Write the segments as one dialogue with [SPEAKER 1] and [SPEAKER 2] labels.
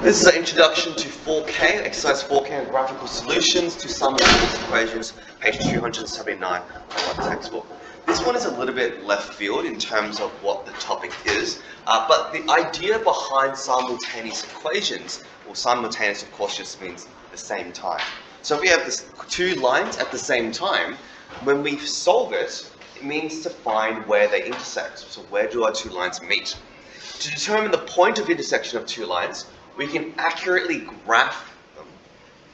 [SPEAKER 1] This is an introduction to 4K, exercise 4K and graphical solutions to simultaneous equations, page 279 of our textbook. This one is a little bit left field in terms of what the topic is, but the idea behind simultaneous equations, well, simultaneous of course just means the same time. So if we have this two lines at the same time, when we solve it, it means to find where they intersect. So where do our two lines meet? To determine the point of intersection of two lines, we can accurately graph them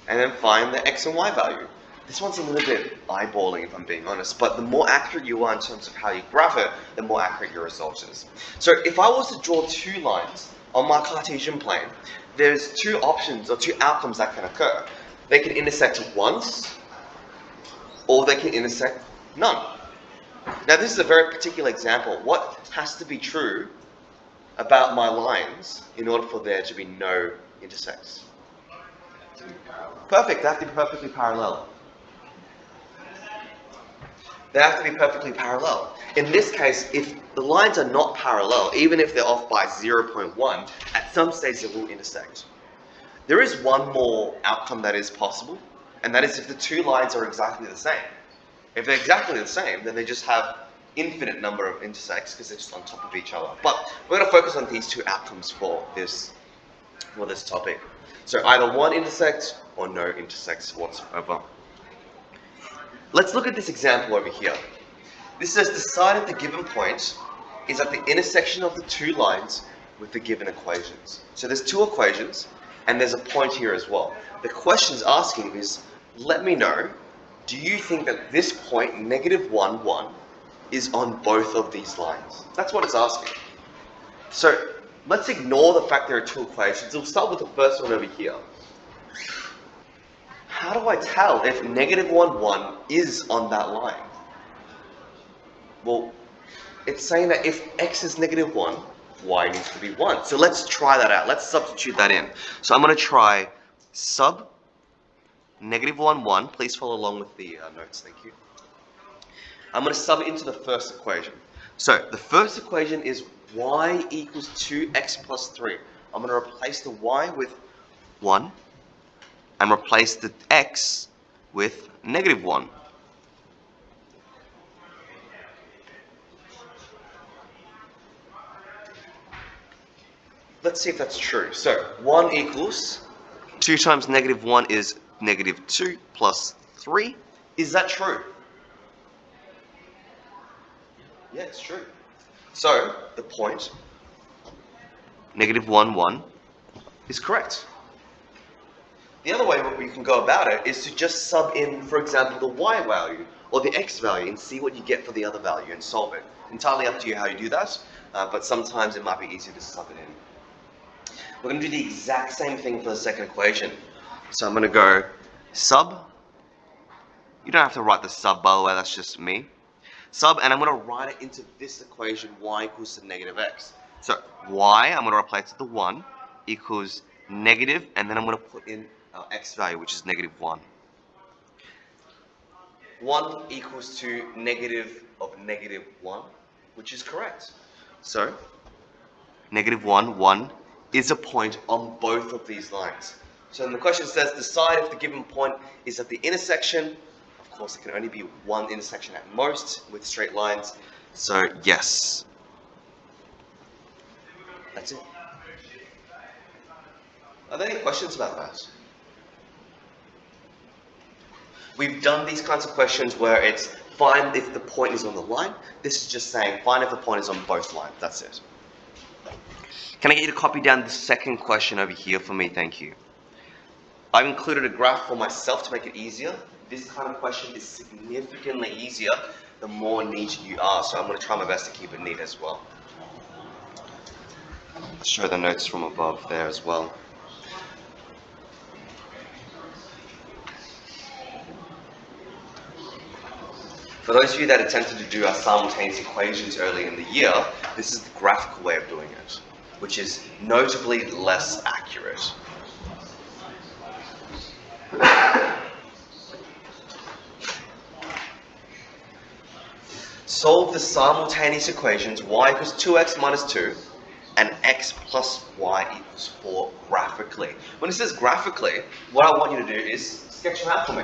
[SPEAKER 1] and then find the x and y value. This one's a little bit eyeballing if I'm being honest, but the more accurate you are in terms of how you graph it, the more accurate your result is. So if I was to draw two lines on my Cartesian plane, there's two options or two outcomes that can occur. They can intersect once, or they can intersect none. Now this is a very particular example. What has to be true about my lines in order for there to be no intersects? Perfect, they have to be perfectly parallel. They have to be perfectly parallel. In this case, if the lines are not parallel, even if they're off by 0.1, at some stage they will intersect. There is one more outcome that is possible, and that is if the two lines are exactly the same. If they're exactly the same, then they just have infinite number of intersects because they're just on top of each other. But we're going to focus on these two outcomes for this topic. So either one intersects or no intersects whatsoever. Let's look at this example over here. This says the side of the given point is at the intersection of the two lines with the given equations. So there's two equations and there's a point here as well. The question is asking is, let me know, do you think that this point, -1, 1, is on both of these lines? That's what it's asking. So let's ignore the fact there are two equations. We'll start with the first one over here. How do I tell if -1, 1 is on that line? Well, it's saying that if x is -1, y needs to be 1. So let's try that out. Let's substitute that in. So I'm going to try sub -1, 1. Please follow along with the notes, thank you. I'm going to sub it into the first equation. So the first equation is y equals 2x plus 3. I'm going to replace the y with 1 and replace the x with -1. Let's see if that's true. So 1 equals 2 times -1 is -2 plus 3. Is that true? Yeah, it's true. So the point -1, 1 is correct. The other way we can go about it is to just sub in, for example, the y value or the x value and see what you get for the other value and solve it. Entirely up to you how you do that, but sometimes it might be easier to sub it in. We're going to do the exact same thing for the second equation. So I'm going to go sub. You don't have to write the sub, by the way, that's just me. Sub, and I'm going to write it into this equation, y equals to -x. So y, I'm going to replace it to 1 equals negative, and then I'm going to put in our x value, which is -1. 1 equals to negative of -1, which is correct. So -1, 1 is a point on both of these lines. So then the question says, decide if the given point is at the intersection. Of course, it can only be one intersection at most with straight lines. So yes. That's it. Are there any questions about that? We've done these kinds of questions where it's find if the point is on the line. This is just saying find if the point is on both lines. That's it. Can I get you to copy down the second question over here for me? Thank you. I've included a graph for myself to make it easier. This kind of question is significantly easier the more neat you are, so I'm going to try my best to keep it neat as well. Show the notes from above there as well. For those of you that attempted to do our simultaneous equations early in the year, this is the graphical way of doing it, which is notably less accurate. Solve the simultaneous equations y equals 2x minus 2 and x plus y equals 4 graphically. When it says graphically, what I want you to do is sketch them out for me.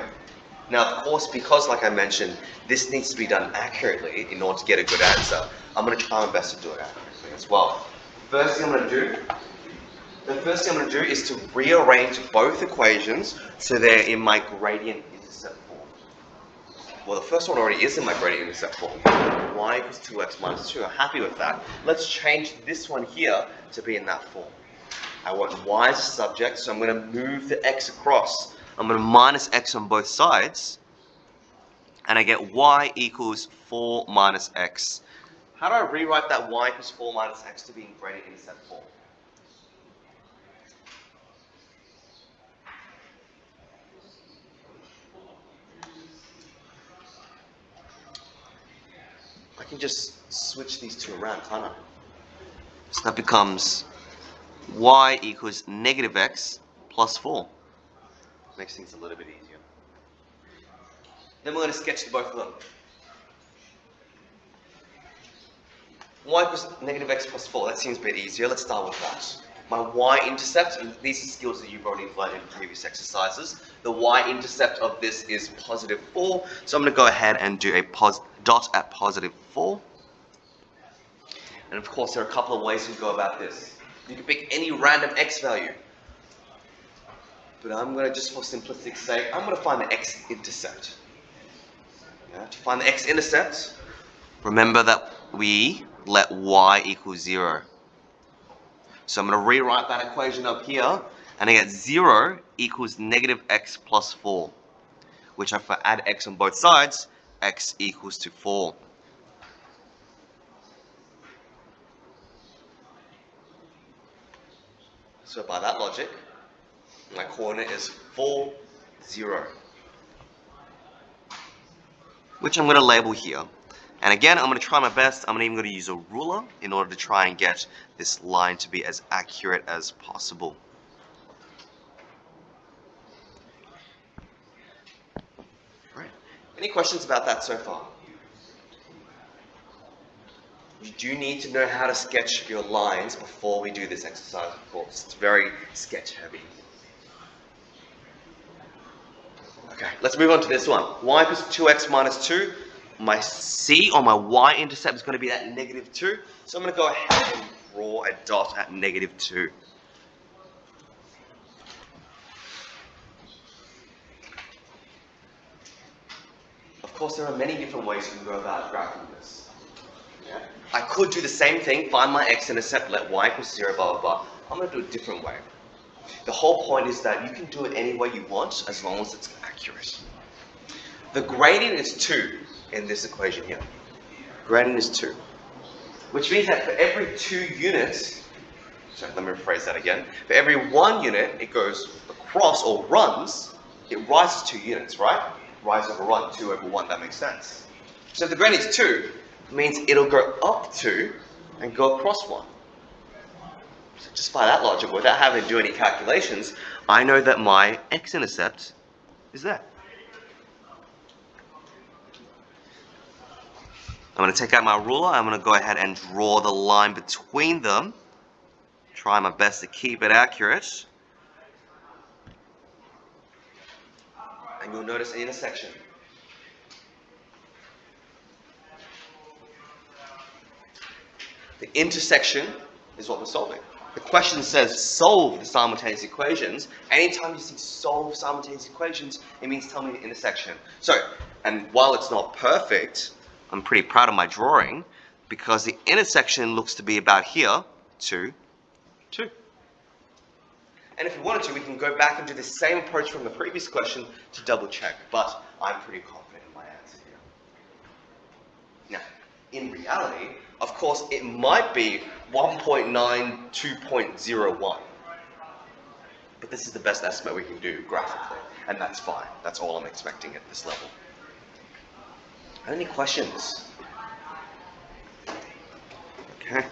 [SPEAKER 1] Now, of course, because like I mentioned, this needs to be done accurately in order to get a good answer, I'm going to try my best to do it accurately as well. The first thing I'm going to do is to rearrange both equations so they're in my gradient intercept form. Well, the first one already is in my gradient intercept form. Y equals 2x minus 2. I'm happy with that. Let's change this one here to be in that form. I want y as a subject, so I'm going to move the x across. I'm going to minus x on both sides, and I get y equals 4 minus x. How do I rewrite that y equals 4 minus x to be in gradient intercept form? I can just switch these two around, can't I? So that becomes y equals negative x plus 4. Makes things a little bit easier. Then we're going to sketch both of them. Y equals negative x plus 4. That seems a bit easier. Let's start with that. My y-intercept, and these are skills that you've already learned in previous exercises. The y-intercept of this is positive 4. So I'm going to go ahead and do a dot at positive 4. And of course, there are a couple of ways to go about this. You can pick any random x value. But I'm going to, just for simplistic sake, I'm going to find the x-intercept. Yeah, to find the x-intercept, remember that we let y equal 0. So I'm going to rewrite that equation up here, and I get 0 equals negative x plus 4, which if I add x on both sides, x equals to 4. So by that logic, my coordinate is 4, 0, which I'm going to label here. And again, I'm going to try my best. I'm even going to use a ruler in order to try and get this line to be as accurate as possible. Right. Any questions about that so far? You do need to know how to sketch your lines before we do this exercise, of course. It's very sketch heavy. Okay, let's move on to this one. Y equals 2x minus 2. My C or my y-intercept is going to be at negative 2. So I'm going to go ahead and draw a dot at negative 2. Of course, there are many different ways you can go about graphing this. Yeah. I could do the same thing, find my x-intercept, let y equals 0, blah, blah, blah. I'm going to do a different way. The whole point is that you can do it any way you want as long as it's accurate. The gradient is 2 in this equation here. Gradient is 2. Which means that for every 2 units, so let me rephrase that again. For every 1 unit it goes across or runs, it rises 2 units, right? Rise over run, 2 over 1, that makes sense. So if the gradient is 2, it means it'll go up 2 and go across 1. So just by that logic, without having to do any calculations, I know that my x-intercept is there. I'm going to take out my ruler, I'm going to go ahead and draw the line between them. Try my best to keep it accurate. And you'll notice an intersection. The intersection is what we're solving. The question says solve the simultaneous equations. Anytime you see solve simultaneous equations, it means tell me the intersection. So, and while it's not perfect, I'm pretty proud of my drawing because the intersection looks to be about here, 2, 2. And if we wanted to, we can go back and do the same approach from the previous question to double check, but I'm pretty confident in my answer here. Now, in reality, of course, it might be 1.92.01. But this is the best estimate we can do graphically, and that's fine. That's all I'm expecting at this level. Any questions? Okay.